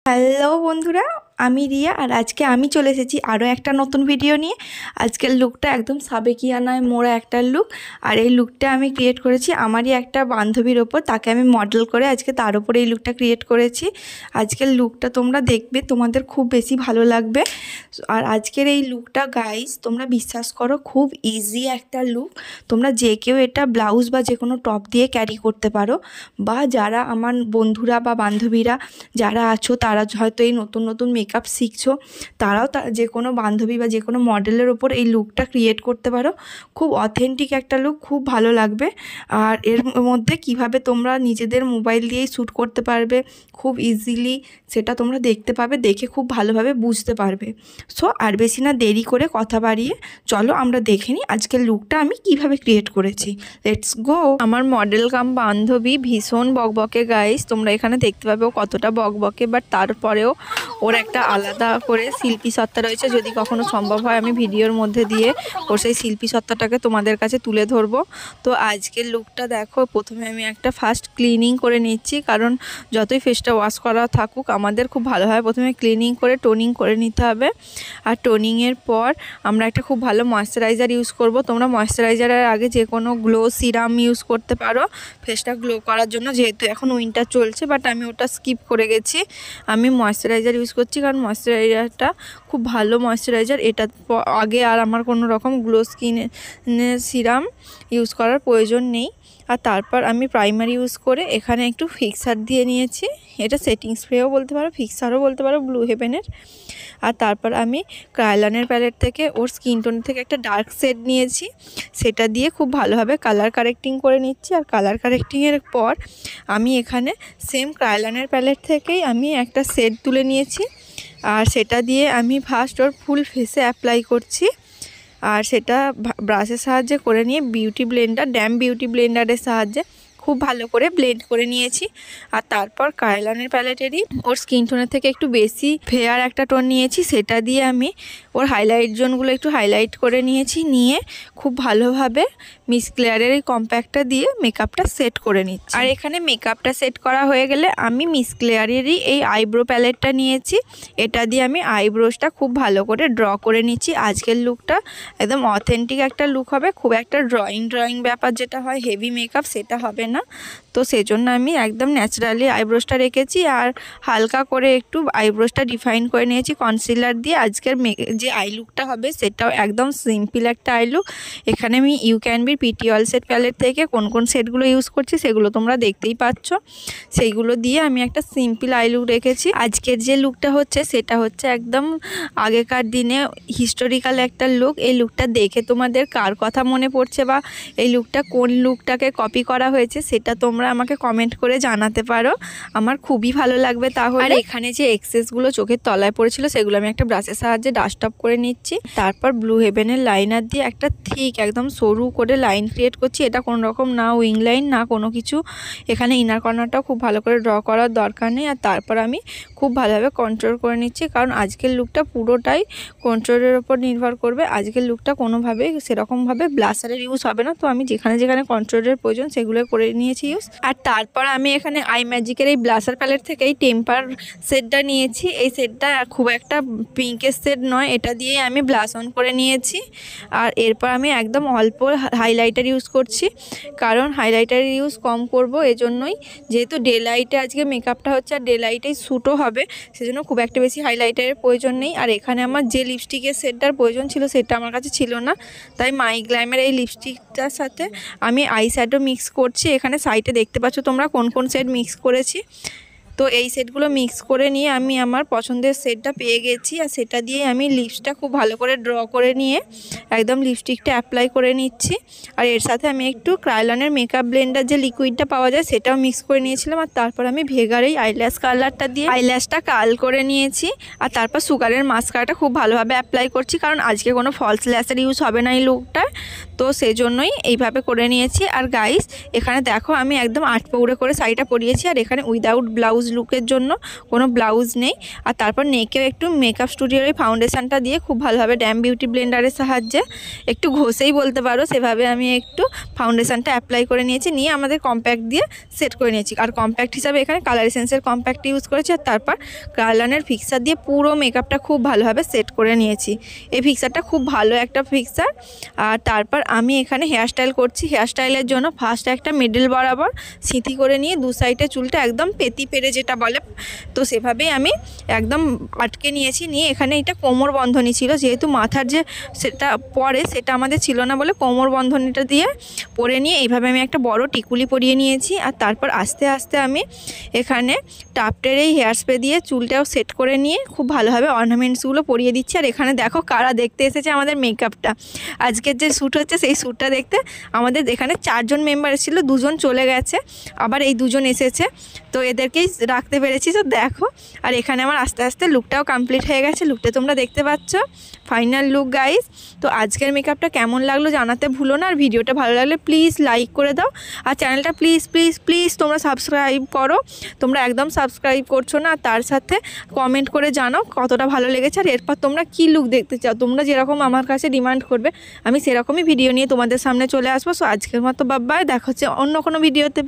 Hello বন্ধুরা, আমি রিয়া আর আজকে আমি চলে এসেছি আরও একটা নতুন ভিডিও নিয়ে। আজকের লুকটা একদম সাবেকিয়ানায় মোড়া একটা লুক, আর এই লুকটা আমি ক্রিয়েট করেছি আমারই একটা বান্ধবীর ওপর। তাকে আমি মডেল করে আজকে তার উপরে এই লুকটা ক্রিয়েট করেছি। আজকের লুকটা তোমরা দেখবে, তোমাদের খুব বেশি ভালো লাগবে। আর আজকের এই লুকটা গাইস, তোমরা বিশ্বাস করো খুব ইজি একটা লুক। তোমরা যে কেউ এটা ব্লাউজ বা যে কোনো টপ দিয়ে ক্যারি করতে পারো, বা যারা আমার বন্ধুরা বা বান্ধবীরা যারা আছো তারা হয়তো এই নতুন নতুন মেকআপ শিখছো, তারাও যে কোনো বান্ধবী বা যে কোনো মডেলের ওপর এই লুকটা ক্রিয়েট করতে পারো। খুব অথেন্টিক একটা লুক, খুব ভালো লাগবে। আর এর মধ্যে কিভাবে তোমরা নিজেদের মোবাইল দিয়েই শ্যুট করতে পারবে খুব ইজিলি, সেটা তোমরা দেখতে পাবে, দেখে খুব ভালোভাবে বুঝতে পারবে। সো আর বেশি না দেরি করে কথা বাড়িয়ে চলো আমরা দেখে নিই আজকের লুকটা আমি কিভাবে ক্রিয়েট করেছি। Let's go. আমার মডেল কাম বান্ধবী ভীষণ বকবকে গাইস, তোমরা এখানে দেখতে পাবে ও কতটা বকবকে, বাট তারপরেও ওর একটা আলাদা করে শিল্পী সত্তা রয়েছে। যদি কখনো সম্ভব হয় আমি ভিডিওর মধ্যে দিয়ে ওর সেই শিল্পী সত্তাটাকে তোমাদের কাছে তুলে ধরবো। তো আজকের লুকটা দেখো, প্রথমে আমি একটা ফার্স্ট ক্লিনিং করে নিচ্ছি, কারণ যতই ফেসটা ওয়াশ করা থাকুক আমাদের খুব ভালোভাবে প্রথমে ক্লিনিং করে টোনিং করে নিতে হবে। আর টোনিংয়ের পর আমরা একটা খুব ভালো ময়েশ্চারাইজার ইউজ করব। তোমরা ময়েশ্চারাইজারের আগে যে কোনো গ্লো সিরাম ইউজ করতে পারো ফেসটা গ্লো করার জন্য, যেহেতু এখন উইন্টার চলছে, বাট আমি ওটা স্কিপ করে গেছি। আমি ময়েশ্চারাইজার ইউজ করছি, কারণ ময়েশ্চারাইজারটা খুব ভালো ময়েশ্চারাইজার। এটা আগে আর আমার কোনো রকম গ্লো স্কিনের সিরাম ইউজ করার প্রয়োজন নেই। আর তারপর আমি প্রাইমার ইউজ করে এখানে একটু ফিক্সার দিয়ে নিয়েছি। এটা সেটিং স্প্রেও বলতে পারো, ফিক্সারও বলতে পারো, ব্লু হেভেনের। আর তারপর আমি ক্রায়োলানের প্যালেট থেকে ওর স্কিন টোনের থেকে একটা ডার্ক শেড নিয়েছি, সেটা দিয়ে খুব ভালোভাবে কালার কারেক্টিং করে নিচ্ছি। আর কালার কারেক্টিংয়ের পর আমি এখানে সেম ক্রায়োলানের প্যালেট থেকেই আমি একটা শেড তুলে নিয়েছি, আর সেটা দিয়ে আমি ফার্স্ট ওর ফুল ফেসে অ্যাপ্লাই করছি। আর সেটা ব্রাশের সাহায্যে করে নিয়ে ড্যাম বিউটি ব্লেন্ডারের সাহায্যে খুব ভালো করে ব্লেন্ড করে নিয়েছি। আর তারপর কায়লানের প্যালেটেরই ওর স্কিন টোনের থেকে একটু বেশি ফেয়ার একটা টোন নিয়েছি, সেটা দিয়ে আমি ওর হাইলাইট জোনগুলো একটু হাইলাইট করে নিয়েছি। নিয়ে খুব ভালোভাবে মিস ক্লেয়ারের এই কম্প্যাক্টটা দিয়ে মেকআপটা সেট করে নিচ্ছি। আর এখানে মেকআপটা সেট করা হয়ে গেলে আমি মিস ক্লেয়ারেরই এই আইব্রো প্যালেটটা নিয়েছি, এটা দিয়ে আমি আইব্রোসটা খুব ভালো করে ড্র করে নিচ্ছি। আজকের লুকটা একদম অথেন্টিক একটা লুক হবে, খুব একটা ড্রয়িং ব্যাপার যেটা হয় হেভি মেকআপ সেটা হবে না। তো সেজন্য আমি একদম ন্যাচারালি আইব্রোসটা রেখেছি, আর হালকা করে একটু আইব্রোসটা ডিফাইন করে নিয়েছি কনসিলার দিয়ে। আজকের যে আই লুকটা হবে সেটাও একদম সিম্পল একটা আই লুক। এখানে আমি you can be PT all set palette থেকে কোন সেটগুলো ইউজ করছি সেগুলো তোমরা দেখতেই পাচ্ছ। সেইগুলো দিয়ে আমি একটা সিম্পল আই লুক রেখেছি। আজকের যে লুকটা হচ্ছে সেটা হচ্ছে একদম আগেকার দিনে হিস্টোরিক্যাল একটা লুক। এই লুকটা দেখে তোমাদের কার কথা মনে পড়ছে, বা এই লুকটা কোন লুকটাকে কপি করা হয়েছে সেটা তোমরা আমাকে কমেন্ট করে জানাতে পারো, আমার খুবই ভালো লাগবে তাহলে। আর এখানে যে এক্সেসগুলো চোখের তলায় পড়েছিল সেগুলো আমি একটা ব্রাশের সাহায্যে ডাস্ট অফ করে নিচ্ছি। তারপর ব্লু হেভেনের লাইনার দিয়ে একটা ঠিক একদম সরু করে লাইন ক্রিয়েট করছি। এটা কোনো রকম না উইং লাইন না কোনো কিছু, এখানে ইনার কর্নারটাও খুব ভালো করে ড্র করার দরকার নেই। আর তারপর আমি খুব ভালোভাবে কন্ট্রোল করে নিচ্ছি, কারণ আজকের লুকটা পুরোটাই কন্ট্রোলের ওপর নির্ভর করবে। আজকের লুকটা কোনোভাবেই সেরকমভাবে ব্লাশারের ইউজ হবে না, তো আমি যেখানে যেখানে কন্ট্রোলের প্রয়োজন সেগুলো করে নিয়েছি ইউজ। আর তারপর আমি এখানে আই ম্যাজিকের এই ব্লাশার প্যালেট থেকে এই টেম্পার সেটটা নিয়েছি। এই সেটটা খুব একটা পিঙ্কের সেট নয়, এটা দিয়েই আমি ব্লাশ অন করে নিয়েছি। আর এরপর আমি একদম অল্প হাইলাইটার ইউজ করছি, কারণ হাইলাইটার ইউজ কম করব এজন্যই, যেহেতু ডে লাইটে আজকে মেকআপটা হচ্ছে আর ডে লাইটেই শ্যুটও হবে, সেজন্য খুব একটা বেশি হাইলাইটারের প্রয়োজন নেই। আর এখানে আমার যে লিপস্টিকের সেটটার প্রয়োজন ছিল সেটা আমার কাছে ছিল না, তাই মাই গ্ল্যামের এই লিপস্টিকটার সাথে আমি আই শ্যাডো মিক্স করছি। এখানে সাইডে দেখতে পাচ্ছ তোমরা কোন শেড মিক্স করেছি। তো এই সেটগুলো মিক্স করে নিয়ে আমি আমার পছন্দের সেটটা পেয়ে গেছি, আর সেটা দিয়ে আমি লিপসটা খুব ভালো করে ড্র করে নিয়ে একদম লিপস্টিকটা অ্যাপ্লাই করে নিচ্ছি। আর এর সাথে আমি একটু ক্রায়োলানের মেকআপ ব্লেন্ডার যে লিকুইডটা পাওয়া যায় সেটাও মিক্স করে নিয়েছিলাম। আর তারপর আমি ভেগার এই আইল্যাশ কালারটা দিয়ে আইল্যাশটা কার্ল করে নিয়েছি। আর তারপর সুগারের মাস্কারাটা খুব ভালোভাবে অ্যাপ্লাই করছি, কারণ আজকে কোনো ফলস ল্যাশের ইউজ হবে না এই লুকটায়, তো সেজন্যই এইভাবে করে নিয়েছি। আর গাইস এখানে দেখো আমি একদম 8 পৌড়ে করে শাড়িটা পরিয়েছি, আর এখানে উইদাউট ব্লাউজ লুকের জন্য কোনো ব্লাউজ নেই। আর তারপর নেকেও একটু মেকআপ স্টুডিওর এই ফাউন্ডেশনটা দিয়ে খুব ভালোভাবে ড্যাম বিউটি ব্লেন্ডারের সাহায্যে একটু ঘষেই বলতে পারো, সেভাবে আমি একটু ফাউন্ডেশনটা অ্যাপ্লাই করে নিয়েছি, নিয়ে আমাদের কম্প্যাক্ট দিয়ে সেট করে নিয়েছি। আর কম্প্যাক্ট হিসাবে এখানে কালার এসেন্সের কম্প্যাক্ট ইউজ করেছি। আর তারপর গার্লানের ফিক্সার দিয়ে পুরো মেকআপটা খুব ভালোভাবে সেট করে নিয়েছি। এই ফিক্সারটা খুব ভালো একটা ফিক্সার। আর তারপর আমি এখানে হেয়ারস্টাইল করছি। হেয়ারস্টাইলের জন্য ফার্স্ট একটা মিডল বরাবর সিঁথি করে নিয়ে দু সাইডে চুলটা একদম পেতি পেরে যেটা বলে, তো সেভাবেই আমি একদম আটকে নিয়েছি। নিয়ে এখানে এটা কোমর বন্ধনী ছিল, যেহেতু মাথার যে সেটা পরে সেটা আমাদের ছিল না বলে কোমর বন্ধনীটা দিয়ে পরে নিয়ে এইভাবে আমি একটা বড় টিকুলি পরিয়ে নিয়েছি। আর তারপর আস্তে আস্তে আমি এখানে টাপটের এই হেয়ার স্প্রে দিয়ে চুলটাও সেট করে নিয়ে খুব ভালোভাবে অর্নামেন্টসগুলো পরিয়ে দিচ্ছি। আর এখানে দেখো কারা দেখতে এসেছে আমাদের মেকআপটা। আজকের যে শ্যুট হচ্ছে সেই শ্যুটটা দেখতে আমাদের এখানে 4 জন মেম্বার এসেছিল, 2 জন চলে গেছে, আবার এই 2 জন এসেছে, তো এদেরকেই রাখতে পেরেছি। তো দেখো, আর এখানে আমার আস্তে আস্তে লুকটাও কমপ্লিট হয়ে গেছে। লুকটা তোমরা দেখতে পাচ্ছ, ফাইনাল লুক গাইস। তো আজকের মেকআপটা কেমন লাগলো জানাতে ভুলো না। আর ভিডিওটা ভালো লাগলে প্লিজ লাইক করে দাও, আর চ্যানেলটা প্লিজ প্লিজ প্লিজ তোমরা সাবস্ক্রাইব করো। তোমরা একদম সাবস্ক্রাইব করছো না, তার সাথে কমেন্ট করে জানাও কতটা ভালো লেগেছে। আর এরপর তোমরা কী লুক দেখতে চাও, তোমরা যেরকম আমার কাছে ডিমান্ড করবে আমি সেরকমই ভিডিও নিয়ে তোমাদের সামনে চলে আসবো। সো আজকের মতো বাই, দেখা হচ্ছে অন্য কোনো ভিডিওতে।